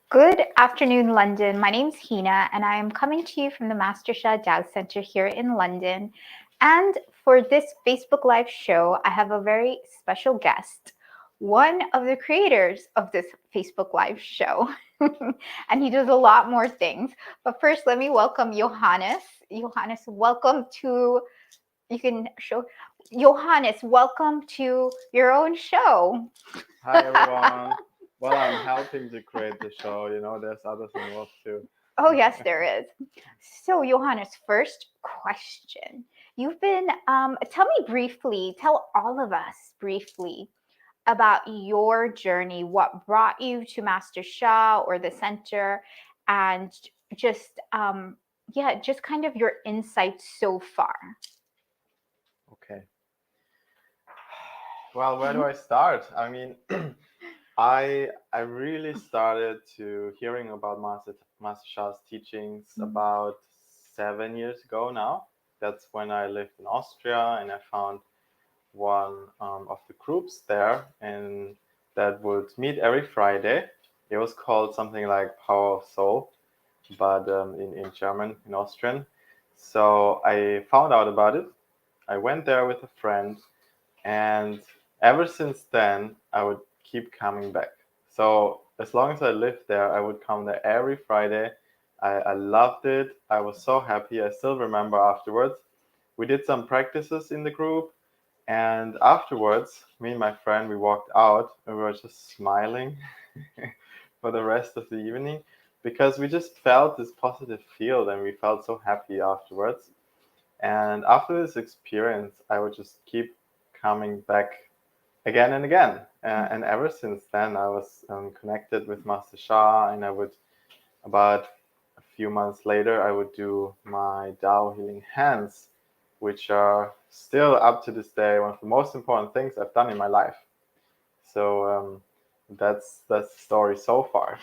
Good afternoon, London. My name's Hina, and I am coming to you from the Master Shah Jazz Center here in London. And for this Facebook Live show, I have a very special guest, one of the creators of this Facebook Live show. And he does a lot more things. But first, let me welcome Johannes. Johannes, welcome to, you can show, Johannes, welcome to your own show. Hi everyone. Well, I'm helping to create the show. There's others involved too. Oh, yes, there is. So, Johannes, first question. Tell me briefly, tell all of us briefly about your journey, what brought you to Master Shah or the center, and just, just kind of your insights so far. Okay. Well, where do I start? I really started to hearing about Master Shah's teachings about 7 years ago now. That's when I lived in Austria and I found one of the groups there, and that would meet every Friday. It was called something like Power of Soul, but in German, in Austrian. So I found out about it. I went there with a friend, and ever since then, I would keep coming back. So as long as I lived there, I would come there every Friday. I loved it. I was so happy. I still remember afterwards. We did some practices in the group, and afterwards, me and my friend, we walked out and we were just smiling for the rest of the evening because we just felt this positive feel and we felt so happy afterwards. And after this experience, I would just keep coming back again and again. And ever since then, I was connected with Master Shah, and about a few months later, I would do my Tao Healing Hands, which are still up to this day one of the most important things I've done in my life. So that's the story so far.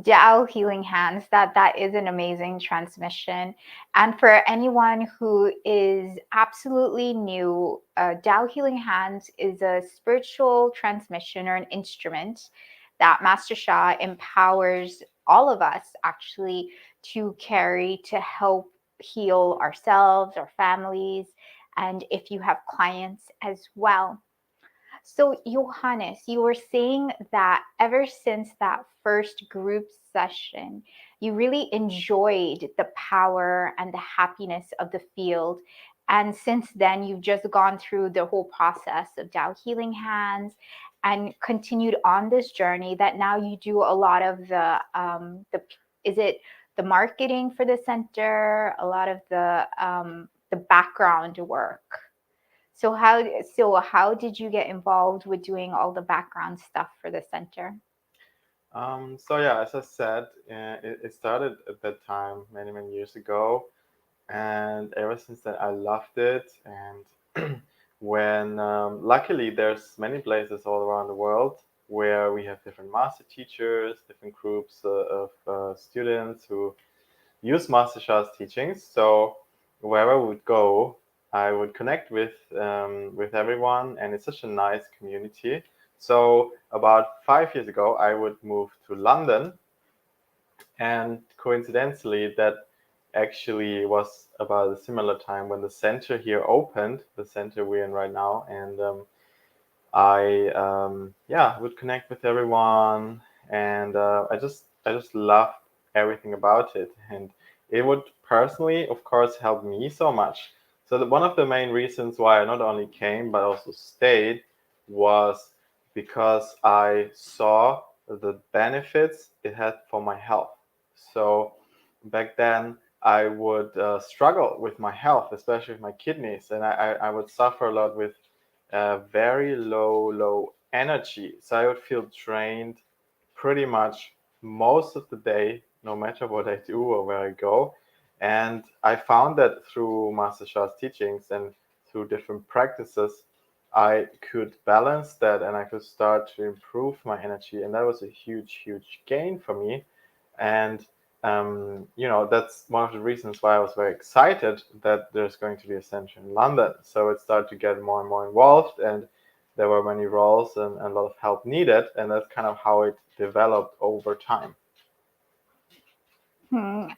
Tao Healing Hands, that is an amazing transmission. And for anyone who is absolutely new, Tao Healing Hands is a spiritual transmission or an instrument that Master Sha empowers all of us actually to carry to help heal ourselves, our families, and if you have clients as well. So, Johannes, you were saying that ever since that first group session, you really enjoyed the power and the happiness of the field. And since then, you've just gone through the whole process of Tao Healing Hands and continued on this journey that now you do a lot of is it the marketing for the center, a lot of the background work? So how did you get involved with doing all the background stuff for the center? So yeah, as I said, it started at that time many years ago, and ever since then I loved it. And when luckily there's many places all around the world where we have different master teachers, different groups of students who use Master Shah's teachings. So wherever I would go, I would connect with everyone, and it's such a nice community. So about 5 years ago, I would move to London, and coincidentally, that actually was about a similar time when the center here opened, the center we're in right now, and I yeah would connect with everyone, and I just love everything about it, and it would personally, of course, help me so much. So one of the main reasons why I not only came but also stayed was because I saw the benefits it had for my health. So back then I would struggle with my health, especially with my kidneys, and I would suffer a lot with very low energy. So I would feel drained pretty much most of the day, no matter what I do or where I go. And I found that through Master Shah's teachings and through different practices, I could balance that and I could start to improve my energy. And that was a huge gain for me. And that's one of the reasons why I was very excited that there's going to be a center in London. So it started to get more and more involved, and there were many roles and a lot of help needed, and that's kind of how it developed over time. Hmm.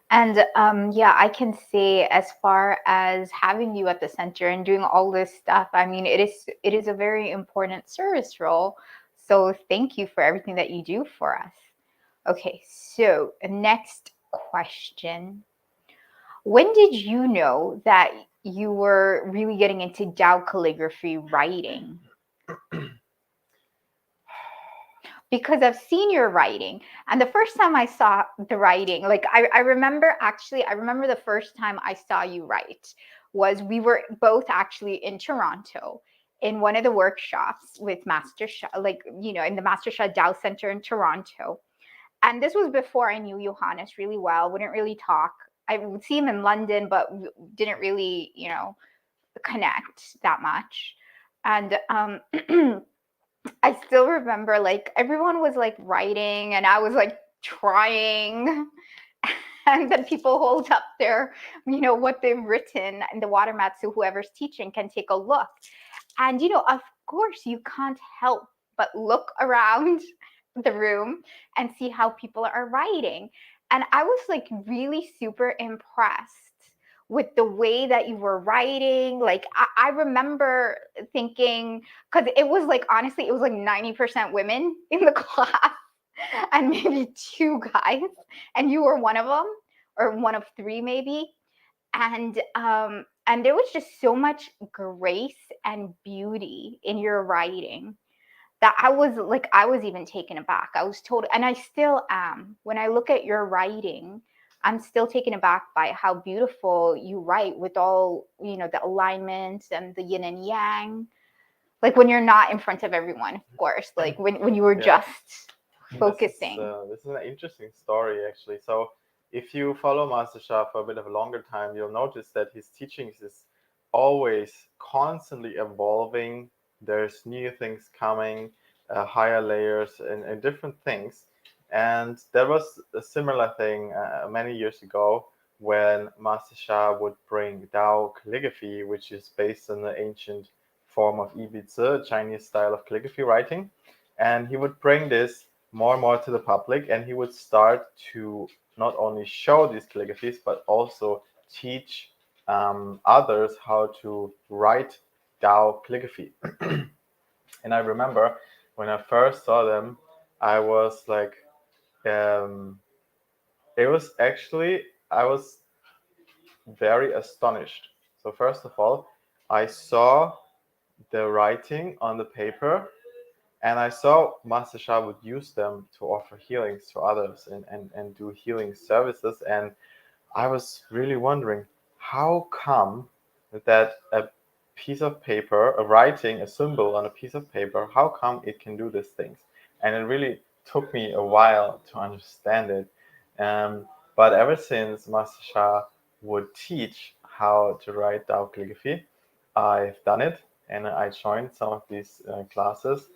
And yeah, I can say as far as having you at the center and doing all this stuff, I mean, it is a very important service role. So thank you for everything that you do for us. Okay, so next question. When did you know that you were really getting into Tao calligraphy writing? Because I've seen your writing. And the first time I saw the writing, like I remember actually, I remember the first time I saw you write was we were both actually in Toronto in one of the workshops with Master Sha, like, in the Master Sha Dao Center in Toronto. And this was before I knew Johannes really well, wouldn't really talk. I would see him in London, but didn't really, connect that much. And I still remember like everyone was like writing and I was like trying. And then people hold up their, what they've written in the water mat so whoever's teaching can take a look. And, of course, you can't help but look around the room and see how people are writing. And I was like really super impressed with the way that you were writing. Like, I remember thinking, because it was like, honestly, it was like 90% women in the class and maybe two guys. And you were one of them, or one of three, maybe. And there was just so much grace and beauty in your writing that I was even taken aback. I was told, and I still am. When I look at your writing, I'm still taken aback by how beautiful you write with all, the alignments and the yin and yang. Like when you're not in front of everyone, of course, like when you were Yeah. just This is focusing. an interesting story actually. So if you follow Master Sha for a bit of a longer time, you'll notice that his teachings is always constantly evolving. There's new things coming, higher layers and different things. And there was a similar thing many years ago when Master Sha would bring Dao calligraphy, which is based on the ancient form of Ibizi, Chinese style of calligraphy writing. And he would bring this more and more to the public, and he would start to not only show these calligraphies but also teach others how to write Dao calligraphy. And I remember when I first saw them, I was like, um, it was actually, I was very astonished. So, first of all, I saw the writing on the paper, and I saw Master Sha would use them to offer healings to others and do healing services. And I was really wondering, how come that a piece of paper, a writing, a symbol on a piece of paper, how come it can do these things? And it really took me a while to understand it. Um, but ever since Master Sha would teach how to write Dao calligraphy, I've done it and I joined some of these classes,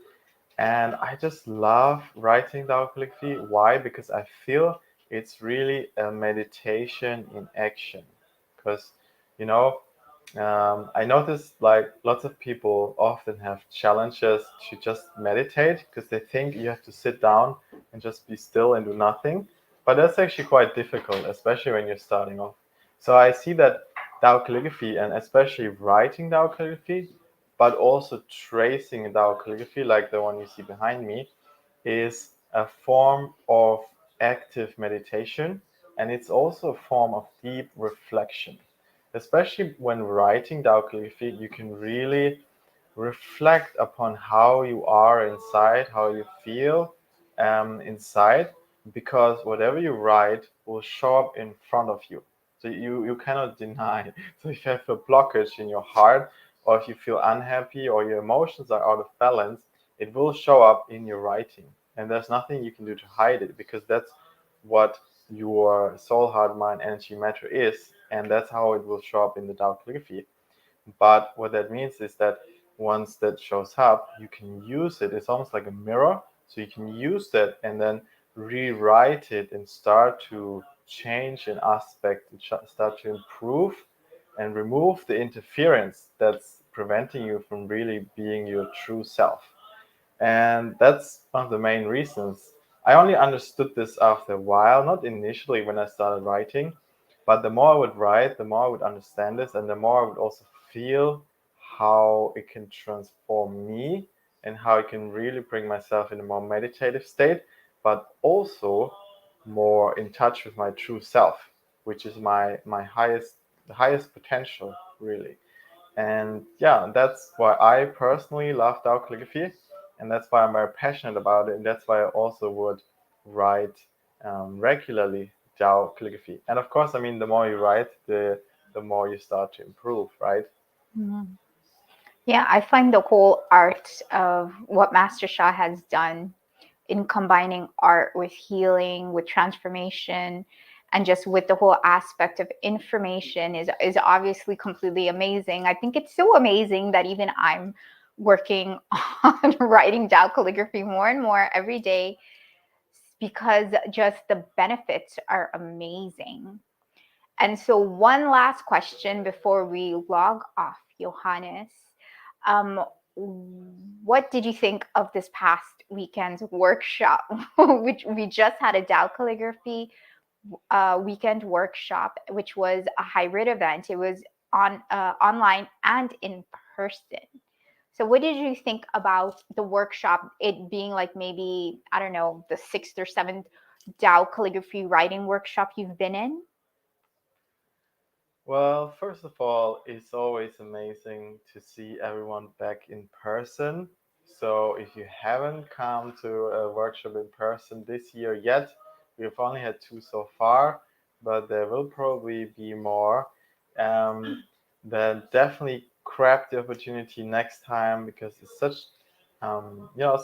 and I just love writing down calligraphy. Why? Because I feel it's really a meditation in action. Because, you know, I noticed like lots of people often have challenges to just meditate because they think you have to sit down and just be still and do nothing. But that's actually quite difficult, especially when you're starting off. So I see that Dao calligraphy, and especially writing Dao calligraphy, but also tracing Dao calligraphy, like the one you see behind me, is a form of active meditation, and it's also a form of deep reflection. Especially when writing Tao calligraphy, you can really reflect upon how you are inside, how you feel inside, because whatever you write will show up in front of you. So you cannot deny. So if you have a blockage in your heart, or if you feel unhappy, or your emotions are out of balance, it will show up in your writing. And there's nothing you can do to hide it, because that's what your soul, heart, mind, energy, matter is, and that's how it will show up in the Tao calligraphy. But what that means is that once that shows up, you can use it. It's almost like a mirror. So you can use that and then rewrite it and start to change an aspect and start to improve and remove the interference that's preventing you from really being your true self. And that's one of the main reasons. I only understood this after a while, not initially when I started writing, but the more I would write, the more I would understand this, and the more I would also feel how it can transform me and how I can really bring myself in a more meditative state, but also more in touch with my true self, which is my highest the highest potential really. And yeah, that's why I personally love Tao calligraphy, and that's why I'm very passionate about it, and that's why I also would write regularly Tao calligraphy. And of course, I mean, the more you write, the more you start to improve, right? Mhm. Yeah, I find the whole art of what Master Shah has done in combining art with healing, with transformation, and just with the whole aspect of information is obviously completely amazing. I think it's so amazing that even I'm working on writing down calligraphy more and more every day because just the benefits are amazing. And so, one last question before we log off, Johannes. Um, what did you think of this past weekend's workshop, which we just had a Tao calligraphy weekend workshop, which was a hybrid event. It was on online and in person. So, what did you think about the workshop? It being like maybe I don't know the sixth or seventh Tao calligraphy writing workshop you've been in? Well, first of all, it's always amazing to see everyone back in person. So if you haven't come to a workshop in person this year yet, we've only had two so far, but there will probably be more. Then definitely grab the opportunity next time because it's such,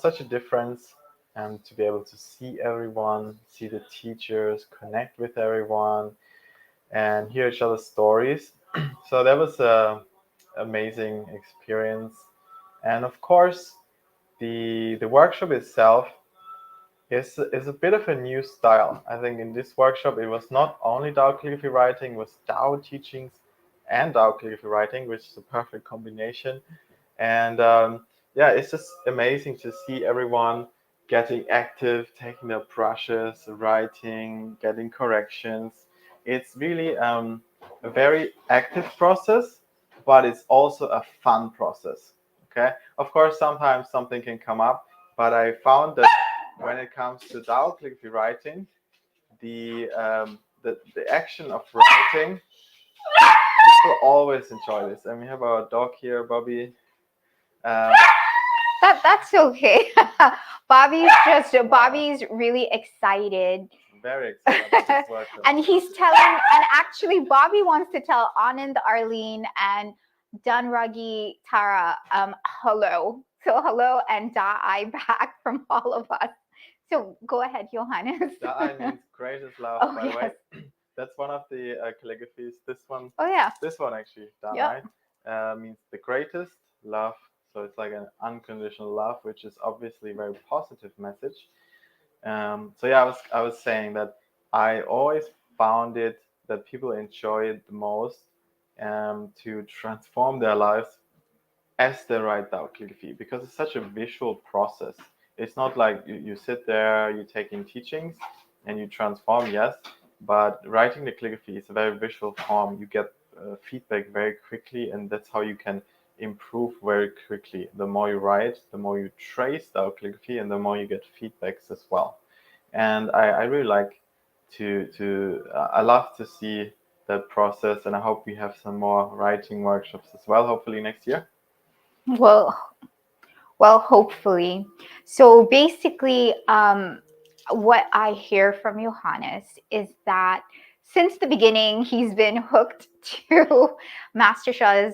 such a difference to be able to see everyone, see the teachers, connect with everyone and hear each other's stories. So that was a amazing experience. And of course, the workshop itself is a bit of a new style. I think in this workshop it was not only Tao calligraphy writing, it was Tao teachings and Tao calligraphy writing, which is a perfect combination. And yeah, it's just amazing to see everyone getting active, taking their brushes, writing, getting corrections. It's really a very active process, but it's also a fun process. Okay, of course, sometimes something can come up, but I found that when it comes to Tao calligraphy writing, the action of writing, people always enjoy this. And we have our dog here, Bobby. Um, That's okay. Bobby's really excited. very excited about this workshop. And he's telling and actually Bobby wants to tell Anand, Arlene, and Danragi Tara hello. So hello and I back from all of us. So go ahead, Johannes. Da'ai means greatest love, Oh by the way. yes. That's one of the calligraphies. Oh yeah. This one actually, Yep. Da'ai, means the greatest love. So it's like an unconditional love, which is obviously a very positive message. So yeah, I was saying that I always found it that people enjoy it the most to transform their lives as they write down calligraphy because it's such a visual process. It's not like you sit there, you take in teachings, and you transform, yes, but writing the calligraphy is a very visual form. You get feedback very quickly, and that's how you can improve very quickly. The more you write, the more you trace the calligraphy, and the more you get feedbacks as well. And I really like I love to see that process, and I hope we have some more writing workshops as well, hopefully next year. Well, Well, hopefully. So basically, what I hear from Johannes is that since the beginning, he's been hooked to Master Shah's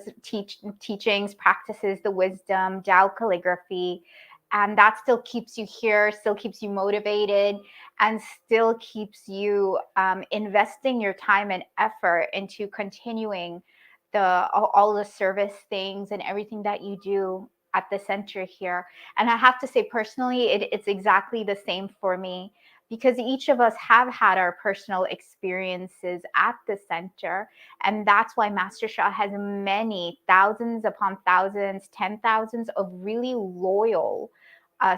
teachings, practices, the wisdom, Tao calligraphy. And that still keeps you here, still keeps you motivated, and still keeps you investing your time and effort into continuing all the service things and everything that you do at the center here. And I have to say, personally, it's exactly the same for me. because each of us have had our personal experiences at the center. And that's why Master Shah has many thousands upon thousands, 10,000s of really loyal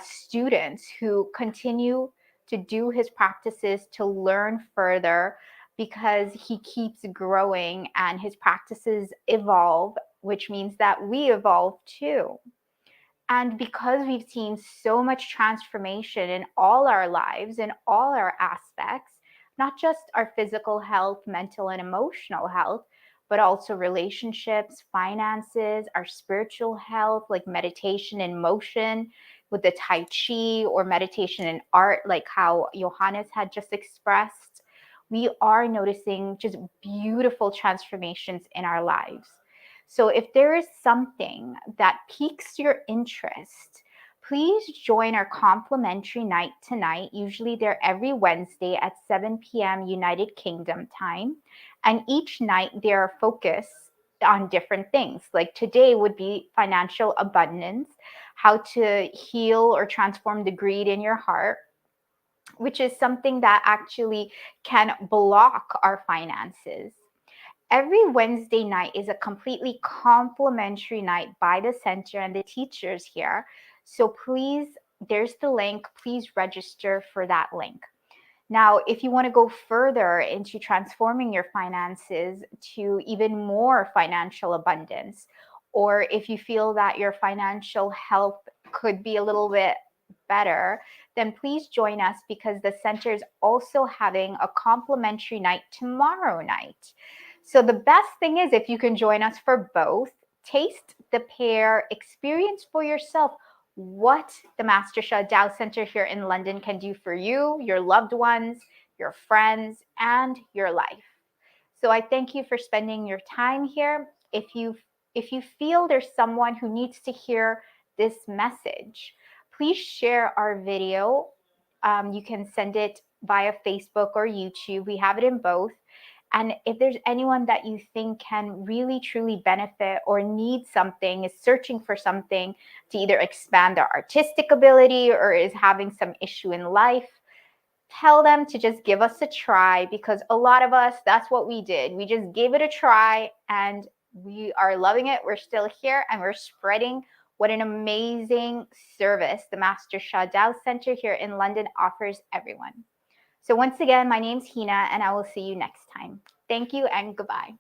students who continue to do his practices to learn further, because he keeps growing and his practices evolve, which means that we evolve too. And because we've seen so much transformation in all our lives, in all our aspects, not just our physical health, mental and emotional health, but also relationships, finances, our spiritual health, like meditation and motion with the Tai Chi, or meditation and art, like how Johannes had just expressed. We are noticing just beautiful transformations in our lives. So if there is something that piques your interest, please join our complimentary night tonight. Usually they're every Wednesday at 7 p.m. United Kingdom time. And each night they are focused on different things. Like today would be financial abundance, how to heal or transform the greed in your heart, which is something that actually can block our finances. Every Wednesday night is a completely complimentary night by the center and the teachers here. So please, there's the link. Please register for that link. Now, if you want to go further into transforming your finances to even more financial abundance, or if you feel that your financial health could be a little bit better, then please join us, because the center is also having a complimentary night tomorrow night. So the best thing is if you can join us for both, taste the pair, experience for yourself what the Master Shah Tao Center here in London can do for you, your loved ones, your friends, and your life. So I thank you for spending your time here. If you feel there's someone who needs to hear this message, please share our video. You can send it via Facebook or YouTube. We have it in both. And if there's anyone that you think can really truly benefit or need something, is searching for something to either expand their artistic ability or is having some issue in life, tell them to just give us a try, because a lot of us, that's what we did. We just gave it a try and we are loving it. We're still here and we're spreading what an amazing service the Master Shah Tao Center here in London offers everyone. So once again, my name's Hina and I will see you next time. Thank you and goodbye.